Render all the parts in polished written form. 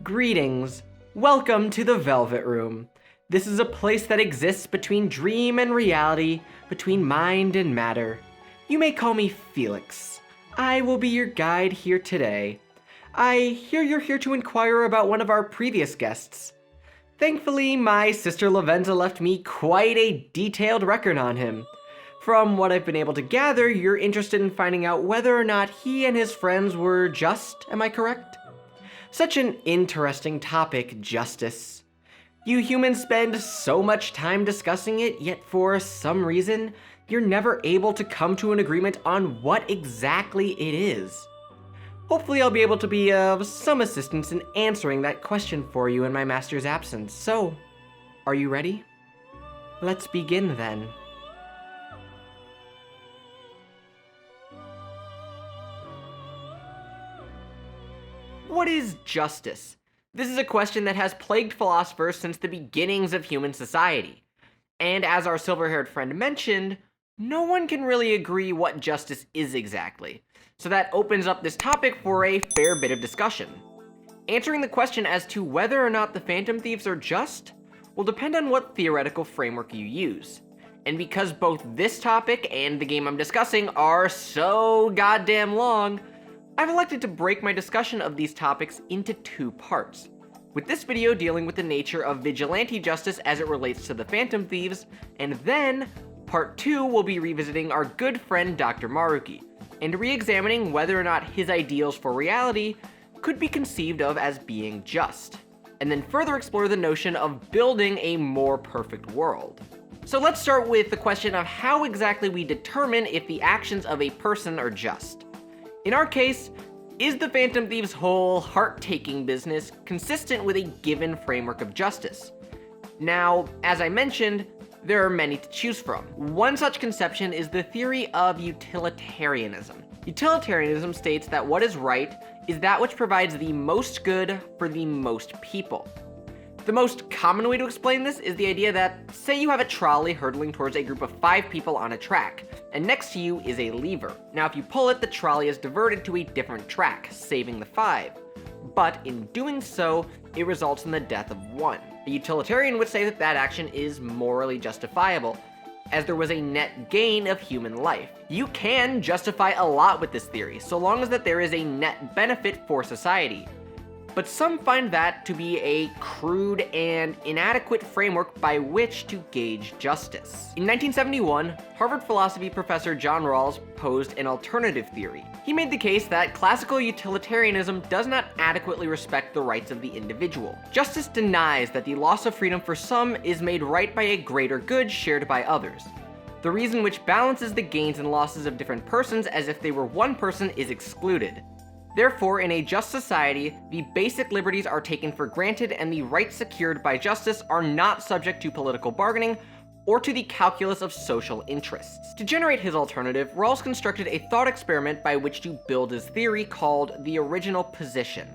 Greetings. Welcome to the Velvet Room. This is a place that exists between dream and reality, between mind and matter. You may call me Felix. I will be your guide here today. I hear you're here to inquire about one of our previous guests. Thankfully, my sister Lavenza left me quite a detailed record on him. From what I've been able to gather, you're interested in finding out whether or not he and his friends were just, am I correct? Such an interesting topic, justice. You humans spend so much time discussing it, yet for some reason, you're never able to come to an agreement on what exactly it is. Hopefully I'll be able to be of some assistance in answering that question for you in my master's absence. So, are you ready? Let's begin then. What is justice? This is a question that has plagued philosophers since the beginnings of human society. And as our silver-haired friend mentioned, no one can really agree what justice is exactly. So that opens up this topic for a fair bit of discussion. Answering the question as to whether or not the Phantom Thieves are just will depend on what theoretical framework you use. And because both this topic and the game I'm discussing are so goddamn long, I've elected to break my discussion of these topics into two parts, with this video dealing with the nature of vigilante justice as it relates to the Phantom Thieves, and then part 2 will be revisiting our good friend Dr. Maruki, and re-examining whether or not his ideals for reality could be conceived of as being just, and then further explore the notion of building a more perfect world. So let's start with the question of how exactly we determine if the actions of a person are just. In our case, is the Phantom Thieves' whole heart-taking business consistent with a given framework of justice? Now, as I mentioned, there are many to choose from. One such conception is the theory of utilitarianism. Utilitarianism states that what is right is that which provides the most good for the most people. The most common way to explain this is the idea that, say you have a trolley hurtling towards a group of 5 people on a track, and next to you is a lever. Now if you pull it, the trolley is diverted to a different track, saving the 5. But in doing so, it results in the death of 1. A utilitarian would say that that action is morally justifiable, as there was a net gain of human life. You can justify a lot with this theory, so long as that there is a net benefit for society. But some find that to be a crude and inadequate framework by which to gauge justice. In 1971, Harvard philosophy professor John Rawls posed an alternative theory. He made the case that classical utilitarianism does not adequately respect the rights of the individual. Justice denies that the loss of freedom for some is made right by a greater good shared by others. The reason which balances the gains and losses of different persons as if they were one person is excluded. Therefore, in a just society, the basic liberties are taken for granted and the rights secured by justice are not subject to political bargaining or to the calculus of social interests. To generate his alternative, Rawls constructed a thought experiment by which to build his theory called the original position.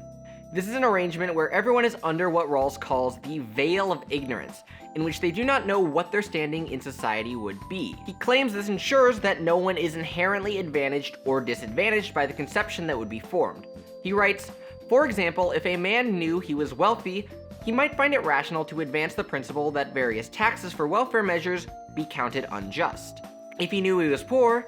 This is an arrangement where everyone is under what Rawls calls the veil of ignorance, in which they do not know what their standing in society would be. He claims this ensures that no one is inherently advantaged or disadvantaged by the conception that would be formed. He writes, for example, if a man knew he was wealthy, he might find it rational to advance the principle that various taxes for welfare measures be counted unjust. If he knew he was poor,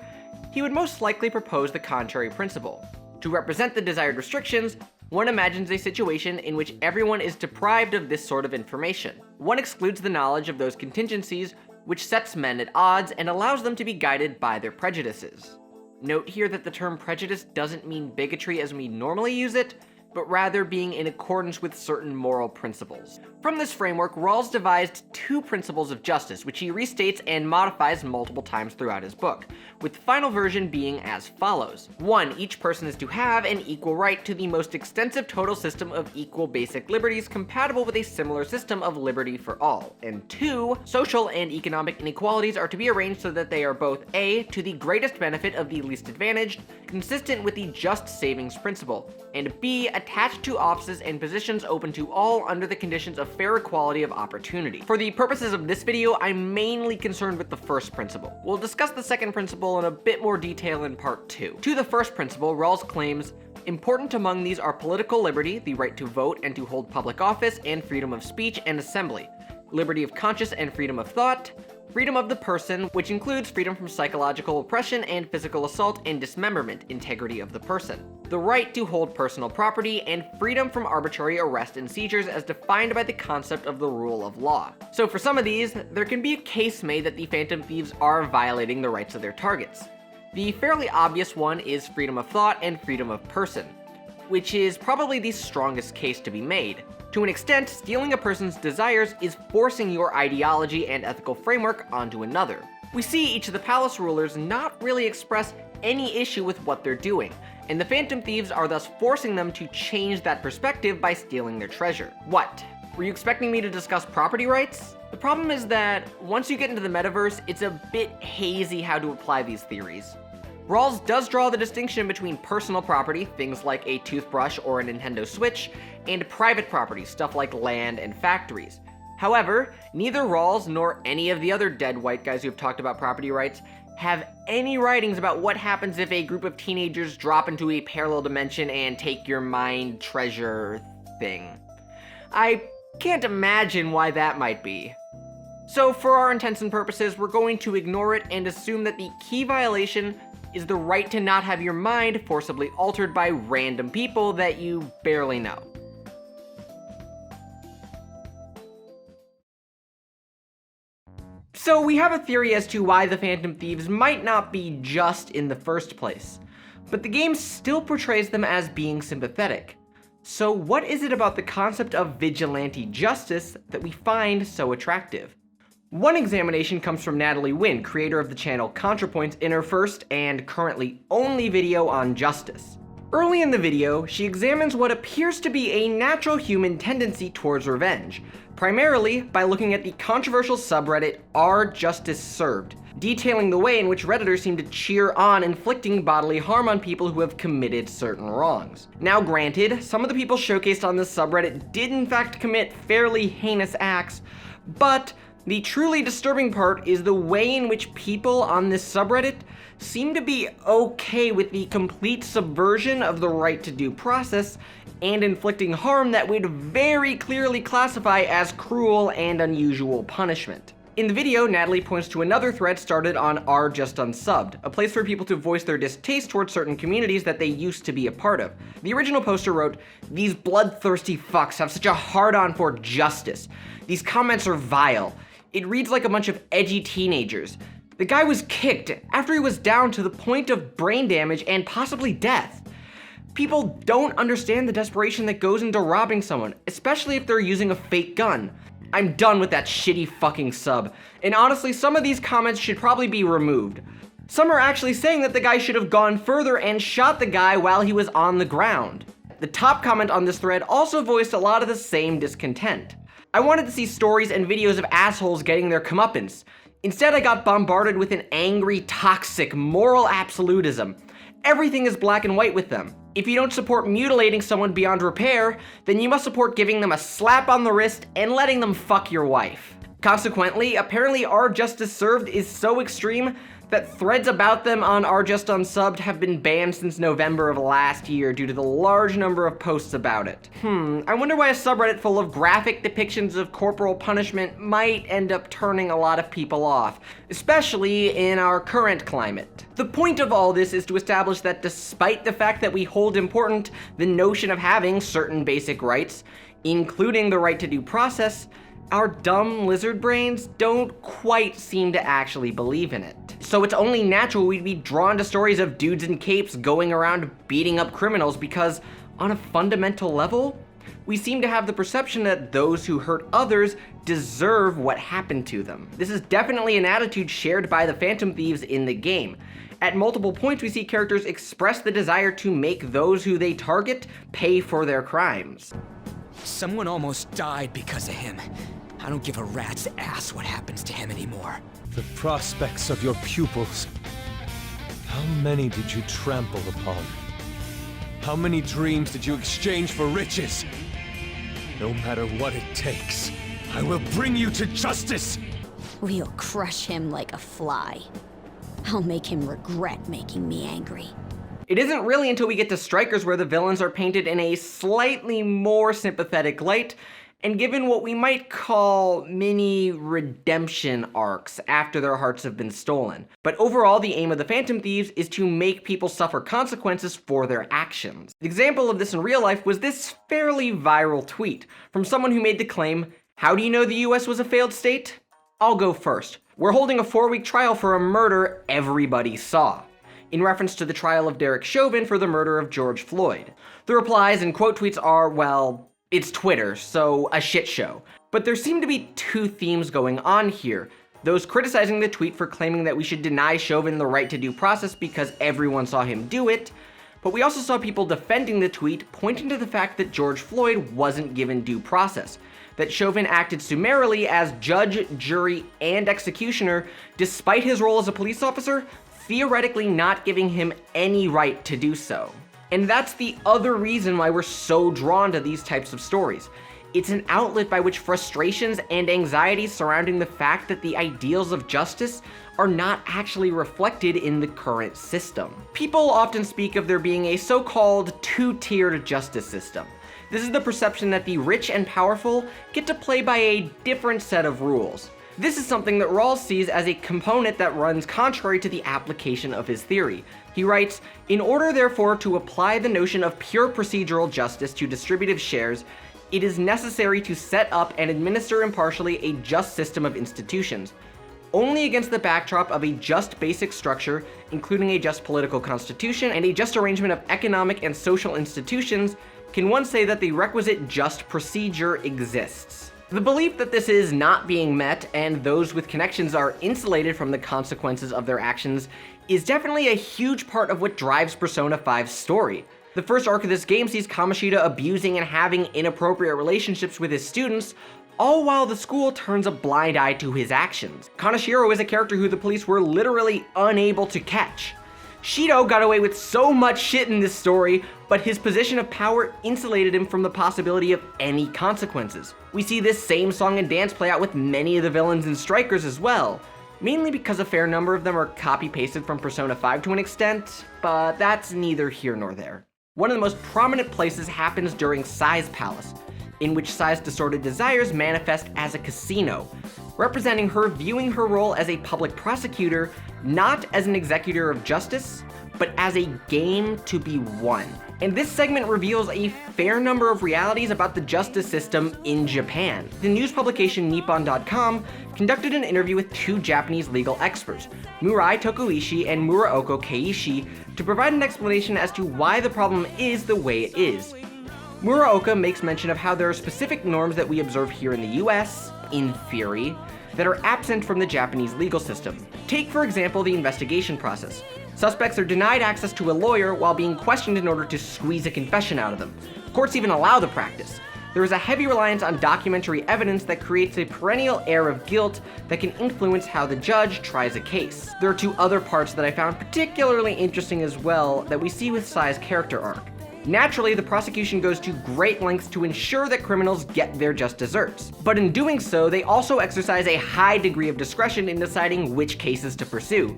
he would most likely propose the contrary principle. To represent the desired restrictions, one imagines a situation in which everyone is deprived of this sort of information. One excludes the knowledge of those contingencies, which sets men at odds and allows them to be guided by their prejudices. Note here that the term prejudice doesn't mean bigotry as we normally use it, but rather being in accordance with certain moral principles. From this framework, Rawls devised 2 principles of justice, which he restates and modifies multiple times throughout his book, with the final version being as follows. 1. Each person is to have an equal right to the most extensive total system of equal basic liberties compatible with a similar system of liberty for all. And 2. Social and economic inequalities are to be arranged so that they are both A. to the greatest benefit of the least advantaged, consistent with the just savings principle, and B. attached to offices and positions open to all under the conditions of fair equality of opportunity. For the purposes of this video, I'm mainly concerned with the first principle. We'll discuss the second principle in a bit more detail in part 2. To the first principle, Rawls claims, Important among these are political liberty, the right to vote and to hold public office, and freedom of speech and assembly, liberty of conscience and freedom of thought, freedom of the person, which includes freedom from psychological oppression and physical assault and dismemberment, integrity of the person, the right to hold personal property, and freedom from arbitrary arrest and seizures as defined by the concept of the rule of law. So for some of these, there can be a case made that the Phantom Thieves are violating the rights of their targets. The fairly obvious one is freedom of thought and freedom of person, which is probably the strongest case to be made. To an extent, stealing a person's desires is forcing your ideology and ethical framework onto another. We see each of the palace rulers not really express any issue with what they're doing, and the Phantom Thieves are thus forcing them to change that perspective by stealing their treasure. What? Were you expecting me to discuss property rights? The problem is that once you get into the metaverse, it's a bit hazy how to apply these theories. Rawls does draw the distinction between personal property, things like a toothbrush or a Nintendo Switch, and private property, stuff like land and factories. However, neither Rawls nor any of the other dead white guys who have talked about property rights have any writings about what happens if a group of teenagers drop into a parallel dimension and take your mind treasure thing. I can't imagine why that might be. So for our intents and purposes, we're going to ignore it and assume that the key violation is the right to not have your mind forcibly altered by random people that you barely know. So we have a theory as to why the Phantom Thieves might not be just in the first place, but the game still portrays them as being sympathetic. So what is it about the concept of vigilante justice that we find so attractive? One examination comes from Natalie Wynn, creator of the channel ContraPoints, in her first and currently only video on justice. Early in the video, she examines what appears to be a natural human tendency towards revenge, primarily by looking at the controversial subreddit r/justice_served, detailing the way in which Redditors seem to cheer on inflicting bodily harm on people who have committed certain wrongs. Now granted, some of the people showcased on this subreddit did in fact commit fairly heinous acts, but the truly disturbing part is the way in which people on this subreddit seem to be okay with the complete subversion of the right to due process and inflicting harm that would very clearly classify as cruel and unusual punishment. In the video, Natalie points to another thread started on r/justunsub'd, a place for people to voice their distaste towards certain communities that they used to be a part of. The original poster wrote, "These bloodthirsty fucks have such a hard-on for justice. These comments are vile. It reads like a bunch of edgy teenagers. The guy was kicked after he was down to the point of brain damage and possibly death. People don't understand the desperation that goes into robbing someone, especially if they're using a fake gun. I'm done with that shitty fucking sub. And honestly, some of these comments should probably be removed. Some are actually saying that the guy should have gone further and shot the guy while he was on the ground." The top comment on this thread also voiced a lot of the same discontent. "I wanted to see stories and videos of assholes getting their comeuppance. Instead, I got bombarded with an angry, toxic, moral absolutism. Everything is black and white with them. If you don't support mutilating someone beyond repair, then you must support giving them a slap on the wrist and letting them fuck your wife." Consequently, apparently r/justice_served is so extreme that threads about them on r/justunsub'd have been banned since November of last year due to the large number of posts about it. I wonder why a subreddit full of graphic depictions of corporal punishment might end up turning a lot of people off, especially in our current climate. The point of all this is to establish that despite the fact that we hold important the notion of having certain basic rights, including the right to due process, our dumb lizard brains don't quite seem to actually believe in it. So it's only natural we'd be drawn to stories of dudes in capes going around beating up criminals because, on a fundamental level, we seem to have the perception that those who hurt others deserve what happened to them. This is definitely an attitude shared by the Phantom Thieves in the game. At multiple points, we see characters express the desire to make those who they target pay for their crimes. "Someone almost died because of him. I don't give a rat's ass what happens to him anymore." The prospects of your pupils. How many did you trample upon? How many dreams did you exchange for riches? No matter what it takes, I will bring you to justice! We'll crush him like a fly. I'll make him regret making me angry. It isn't really until we get to Strikers where the villains are painted in a slightly more sympathetic light, and given what we might call mini redemption arcs after their hearts have been stolen. But overall, the aim of the Phantom Thieves is to make people suffer consequences for their actions. The example of this in real life was this fairly viral tweet from someone who made the claim, "How do you know the US was a failed state? I'll go first. We're holding a 4-week trial for a murder everybody saw," in reference to the trial of Derek Chauvin for the murder of George Floyd. The replies and quote tweets are, well, it's Twitter, so a shit show. But there seem to be two themes going on here. Those criticizing the tweet for claiming that we should deny Chauvin the right to due process because everyone saw him do it, but we also saw people defending the tweet, pointing to the fact that George Floyd wasn't given due process, that Chauvin acted summarily as judge, jury, and executioner despite his role as a police officer, theoretically not giving him any right to do so. And that's the other reason why we're so drawn to these types of stories. It's an outlet by which frustrations and anxieties surrounding the fact that the ideals of justice are not actually reflected in the current system. People often speak of there being a so-called two-tiered justice system. This is the perception that the rich and powerful get to play by a different set of rules. This is something that Rawls sees as a component that runs contrary to the application of his theory. He writes, "In order therefore to apply the notion of pure procedural justice to distributive shares, it is necessary to set up and administer impartially a just system of institutions. Only against the backdrop of a just basic structure, including a just political constitution and a just arrangement of economic and social institutions, can one say that the requisite just procedure exists." The belief that this is not being met and those with connections are insulated from the consequences of their actions is definitely a huge part of what drives Persona 5's story. The first arc of this game sees Kamoshida abusing and having inappropriate relationships with his students, all while the school turns a blind eye to his actions. Kaneshiro is a character who the police were literally unable to catch. Shido got away with so much shit in this story, but his position of power insulated him from the possibility of any consequences. We see this same song and dance play out with many of the villains in Strikers as well, mainly because a fair number of them are copy-pasted from Persona 5 to an extent, but that's neither here nor there. One of the most prominent places happens during Sai's Palace, in which Sai's distorted desires manifest as a casino, representing her viewing her role as a public prosecutor not as an executor of justice, but as a game to be won. And this segment reveals a fair number of realities about the justice system in Japan. The news publication Nippon.com conducted an interview with two Japanese legal experts, Murai Tokuishi and Muraoka Keiichi, to provide an explanation as to why the problem is the way it is. Muraoka makes mention of how there are specific norms that we observe here in the US, in theory, that are absent from the Japanese legal system. Take, for example, the investigation process. Suspects are denied access to a lawyer while being questioned in order to squeeze a confession out of them. Courts even allow the practice. There is a heavy reliance on documentary evidence that creates a perennial air of guilt that can influence how the judge tries a case. There are two other parts that I found particularly interesting as well that we see with Sai's character arc. Naturally, the prosecution goes to great lengths to ensure that criminals get their just desserts. But in doing so, they also exercise a high degree of discretion in deciding which cases to pursue.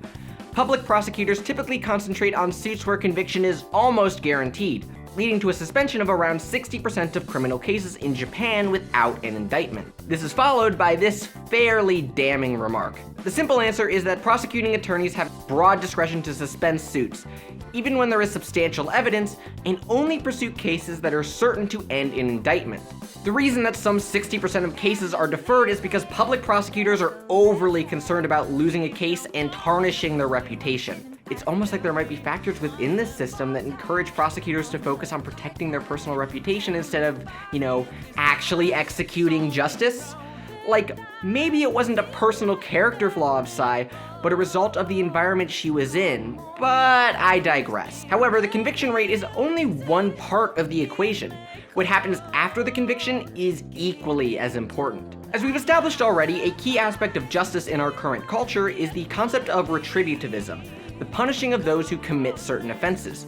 Public prosecutors typically concentrate on suits where conviction is almost guaranteed, leading to a suspension of around 60% of criminal cases in Japan without an indictment. This is followed by this fairly damning remark. The simple answer is that prosecuting attorneys have broad discretion to suspend suits, even when there is substantial evidence, and only pursue cases that are certain to end in indictment. The reason that some 60% of cases are deferred is because public prosecutors are overly concerned about losing a case and tarnishing their reputation. It's almost like there might be factors within this system that encourage prosecutors to focus on protecting their personal reputation instead of, actually executing justice. Like, maybe it wasn't a personal character flaw of Sai, but a result of the environment she was in, but I digress. However, the conviction rate is only one part of the equation. What happens after the conviction is equally as important. As we've established already, a key aspect of justice in our current culture is the concept of retributivism, the punishing of those who commit certain offenses.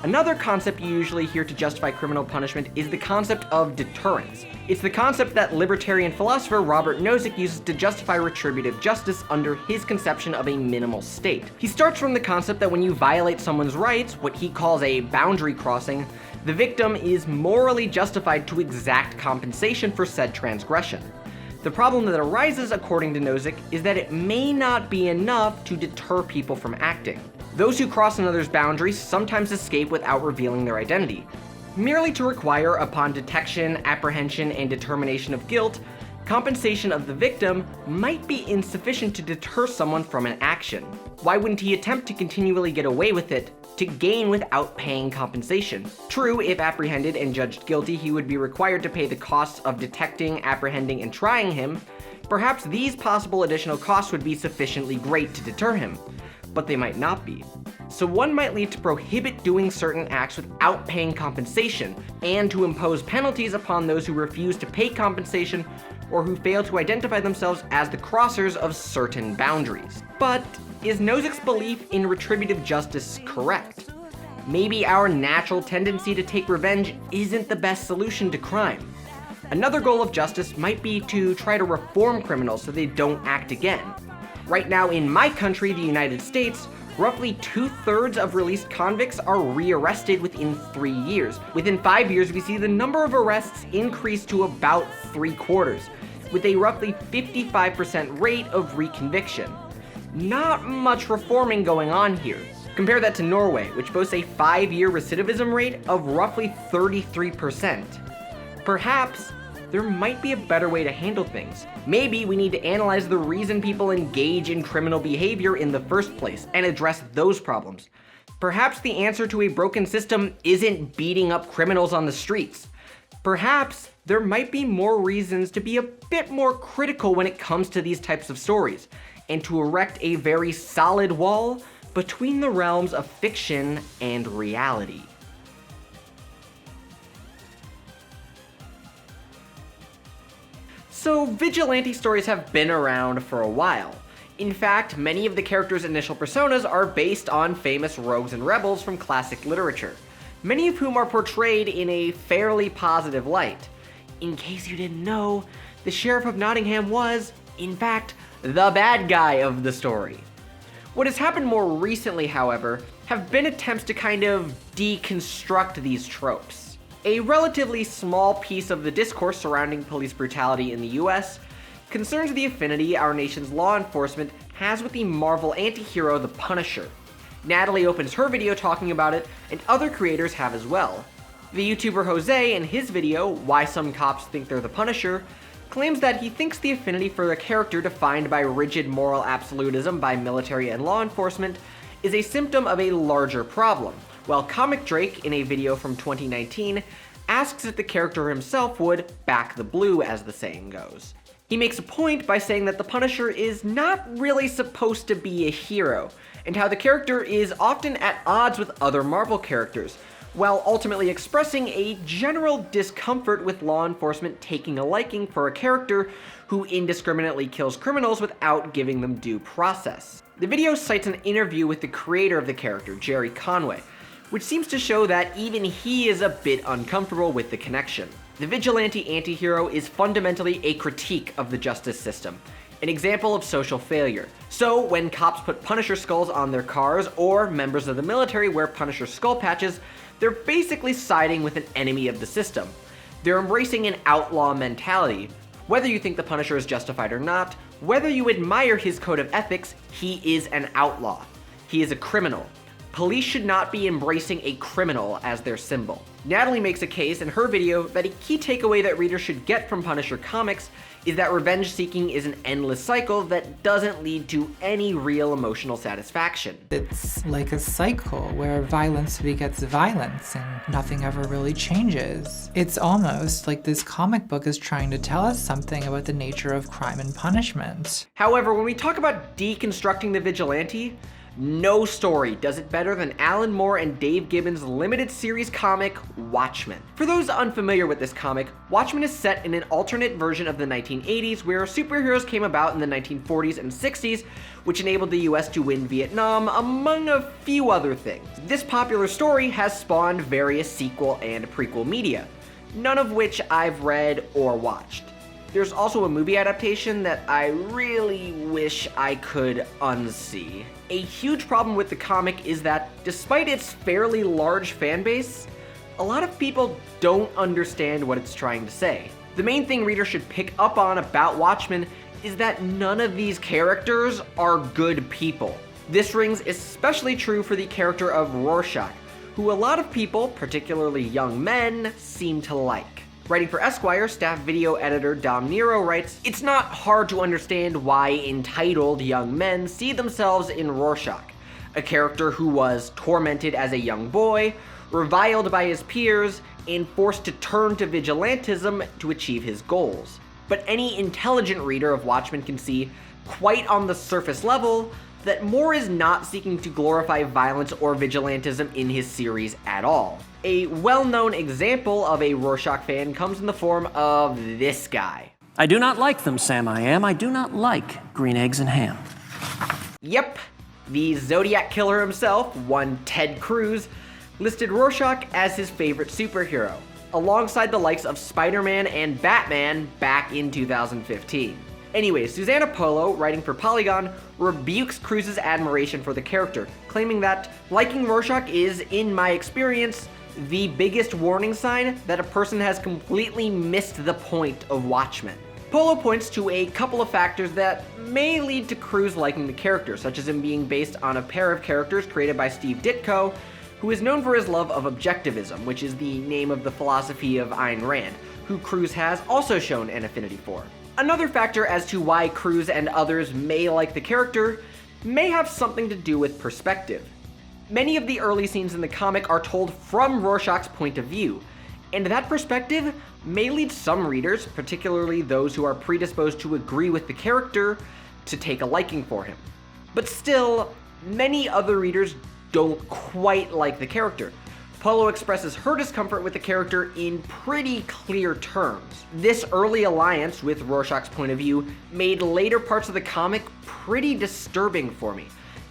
Another concept you usually hear to justify criminal punishment is the concept of deterrence. It's the concept that libertarian philosopher Robert Nozick uses to justify retributive justice under his conception of a minimal state. He starts from the concept that when you violate someone's rights, what he calls a boundary crossing, the victim is morally justified to exact compensation for said transgression. The problem that arises, according to Nozick, is that it may not be enough to deter people from acting. Those who cross another's boundaries sometimes escape without revealing their identity, merely to require, upon detection, apprehension, and determination of guilt, compensation of the victim might be insufficient to deter someone from an action. Why wouldn't he attempt to continually get away with it, to gain without paying compensation? True, if apprehended and judged guilty, he would be required to pay the costs of detecting, apprehending, and trying him. Perhaps these possible additional costs would be sufficiently great to deter him, but they might not be. So one might lead to prohibit doing certain acts without paying compensation, and to impose penalties upon those who refuse to pay compensation or who fail to identify themselves as the crossers of certain boundaries. But is Nozick's belief in retributive justice correct? Maybe our natural tendency to take revenge isn't the best solution to crime. Another goal of justice might be to try to reform criminals so they don't act again. Right now in my country, the United States, roughly 2/3 of released convicts are rearrested within 3 years. Within 5 years, we see the number of arrests increase to about 3/4, with a roughly 55% rate of reconviction. Not much reforming going on here. Compare that to Norway, which boasts a 5-year recidivism rate of roughly 33%. Perhaps there might be a better way to handle things. Maybe we need to analyze the reason people engage in criminal behavior in the first place and address those problems. Perhaps the answer to a broken system isn't beating up criminals on the streets. Perhaps there might be more reasons to be a bit more critical when it comes to these types of stories, and to erect a very solid wall between the realms of fiction and reality. So, vigilante stories have been around for a while. In fact, many of the characters' initial personas are based on famous rogues and rebels from classic literature, many of whom are portrayed in a fairly positive light. In case you didn't know, the Sheriff of Nottingham was, in fact, the bad guy of the story. What has happened more recently, however, have been attempts to kind of deconstruct these tropes. A relatively small piece of the discourse surrounding police brutality in the US concerns the affinity our nation's law enforcement has with the Marvel anti-hero The Punisher. Natalie opens her video talking about it, and other creators have as well. The YouTuber Jose, in his video, Why Some Cops Think They're the Punisher, claims that he thinks the affinity for the character defined by rigid moral absolutism by military and law enforcement is a symptom of a larger problem, while Comic Drake, in a video from 2019, asks if the character himself would back the blue, as the saying goes. He makes a point by saying that the Punisher is not really supposed to be a hero, and how the character is often at odds with other Marvel characters, while ultimately expressing a general discomfort with law enforcement taking a liking for a character who indiscriminately kills criminals without giving them due process. The video cites an interview with the creator of the character, Jerry Conway, which seems to show that even he is a bit uncomfortable with the connection. The vigilante anti-hero is fundamentally a critique of the justice system, an example of social failure. So when cops put Punisher skulls on their cars, or members of the military wear Punisher skull patches, they're basically siding with an enemy of the system. They're embracing an outlaw mentality. Whether you think the Punisher is justified or not, whether you admire his code of ethics, he is an outlaw. He is a criminal. Police should not be embracing a criminal as their symbol. Natalie makes a case in her video that a key takeaway that readers should get from Punisher comics is that revenge seeking is an endless cycle that doesn't lead to any real emotional satisfaction. It's like a cycle where violence begets violence and nothing ever really changes. It's almost like this comic book is trying to tell us something about the nature of crime and punishment. However, when we talk about deconstructing the vigilante, No story does it better than Alan Moore and Dave Gibbons' limited series comic, Watchmen. For those unfamiliar with this comic, Watchmen is set in an alternate version of the 1980s where superheroes came about in the 1940s and 60s, which enabled the US to win Vietnam, among a few other things. This popular story has spawned various sequel and prequel media, none of which I've read or watched. There's also a movie adaptation that I really wish I could unsee. A huge problem with the comic is that, despite its fairly large fan base, a lot of people don't understand what it's trying to say. The main thing readers should pick up on about Watchmen is that none of these characters are good people. This rings especially true for the character of Rorschach, who a lot of people, particularly young men, seem to like. Writing for Esquire, staff video editor Dom Nero writes, "It's not hard to understand why entitled young men see themselves in Rorschach, a character who was tormented as a young boy, reviled by his peers, and forced to turn to vigilantism to achieve his goals. But any intelligent reader of Watchmen can see, quite on the surface level, that Moore is not seeking to glorify violence or vigilantism in his series at all. A well-known example of a Rorschach fan comes in the form of this guy. I do not like them, Sam I Am. I do not like green eggs and ham." Yep, the Zodiac Killer himself, one Ted Cruz, listed Rorschach as his favorite superhero, alongside the likes of Spider-Man and Batman back in 2015. Anyway, Susanna Polo, writing for Polygon, rebukes Cruz's admiration for the character, claiming that liking Rorschach is, in my experience, the biggest warning sign that a person has completely missed the point of Watchmen. Polo points to a couple of factors that may lead to Cruz liking the character, such as him being based on a pair of characters created by Steve Ditko, who is known for his love of objectivism, which is the name of the philosophy of Ayn Rand, who Cruz has also shown an affinity for. Another factor as to why Cruz and others may like the character may have something to do with perspective. Many of the early scenes in the comic are told from Rorschach's point of view, and that perspective may lead some readers, particularly those who are predisposed to agree with the character, to take a liking for him. But still, many other readers don't quite like the character. Polo expresses her discomfort with the character in pretty clear terms. This early alliance with Rorschach's point of view made later parts of the comic pretty disturbing for me,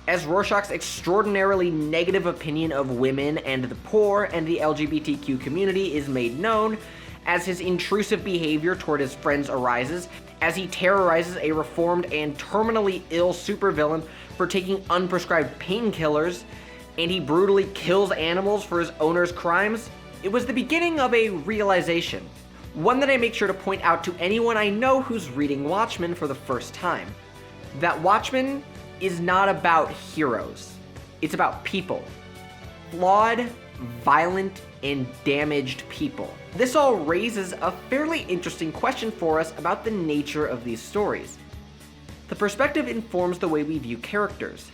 as Rorschach's extraordinarily negative opinion of women and the poor and the LGBTQ community is made known, as his intrusive behavior toward his friends arises, as he terrorizes a reformed and terminally ill supervillain for taking unprescribed painkillers, and he brutally kills animals for his owner's crimes. It was the beginning of a realization, one that I make sure to point out to anyone I know who's reading Watchmen for the first time, that Watchmen is not about heroes. It's about people. Flawed, violent, and damaged people. This all raises a fairly interesting question for us about the nature of these stories. The perspective informs the way we view characters.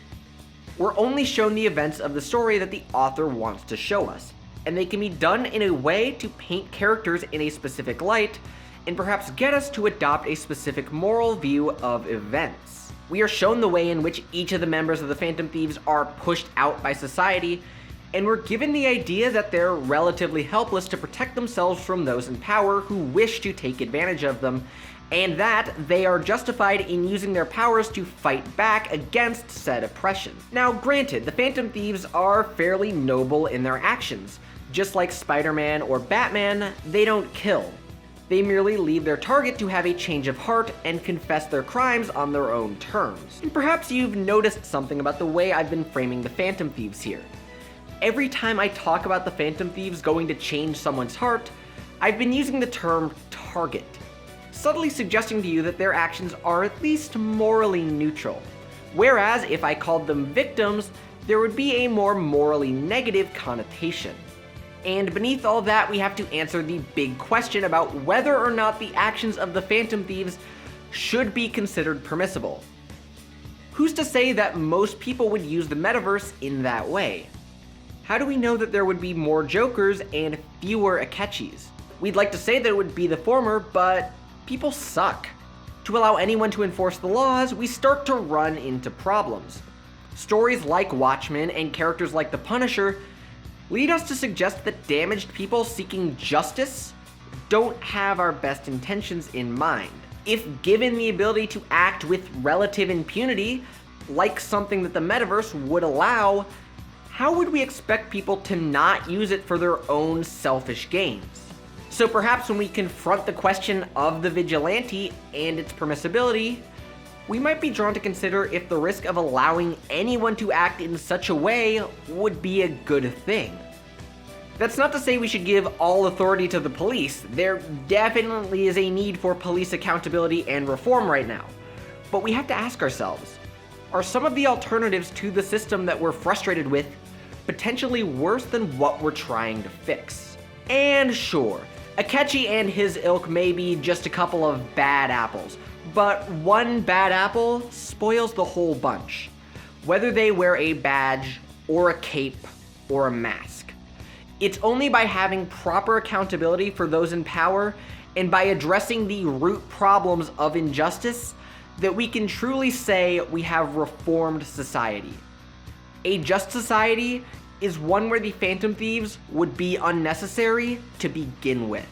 We're only shown the events of the story that the author wants to show us, and they can be done in a way to paint characters in a specific light, and perhaps get us to adopt a specific moral view of events. We are shown the way in which each of the members of the Phantom Thieves are pushed out by society, and we're given the idea that they're relatively helpless to protect themselves from those in power who wish to take advantage of them, and that they are justified in using their powers to fight back against said oppression. Now granted, the Phantom Thieves are fairly noble in their actions. Just like Spider-Man or Batman, they don't kill. They merely leave their target to have a change of heart and confess their crimes on their own terms. And perhaps you've noticed something about the way I've been framing the Phantom Thieves here. Every time I talk about the Phantom Thieves going to change someone's heart, I've been using the term target, subtly suggesting to you that their actions are at least morally neutral. Whereas if I called them victims, there would be a more morally negative connotation. And beneath all that, we have to answer the big question about whether or not the actions of the Phantom Thieves should be considered permissible. Who's to say that most people would use the metaverse in that way? How do we know that there would be more Jokers and fewer Akechis? We'd like to say that it would be the former, but people suck. To allow anyone to enforce the laws, we start to run into problems. Stories like Watchmen and characters like the Punisher lead us to suggest that damaged people seeking justice don't have our best intentions in mind. If given the ability to act with relative impunity, like something that the metaverse would allow, how would we expect people to not use it for their own selfish gains? So perhaps when we confront the question of the vigilante and its permissibility, we might be drawn to consider if the risk of allowing anyone to act in such a way would be a good thing. That's not to say we should give all authority to the police. There definitely is a need for police accountability and reform right now. But we have to ask ourselves, are some of the alternatives to the system that we're frustrated with potentially worse than what we're trying to fix? And sure, Akechi and his ilk may be just a couple of bad apples, but one bad apple spoils the whole bunch, whether they wear a badge or a cape or a mask. It's only by having proper accountability for those in power and by addressing the root problems of injustice that we can truly say we have reformed society. A just society is one where the Phantom Thieves would be unnecessary to begin with.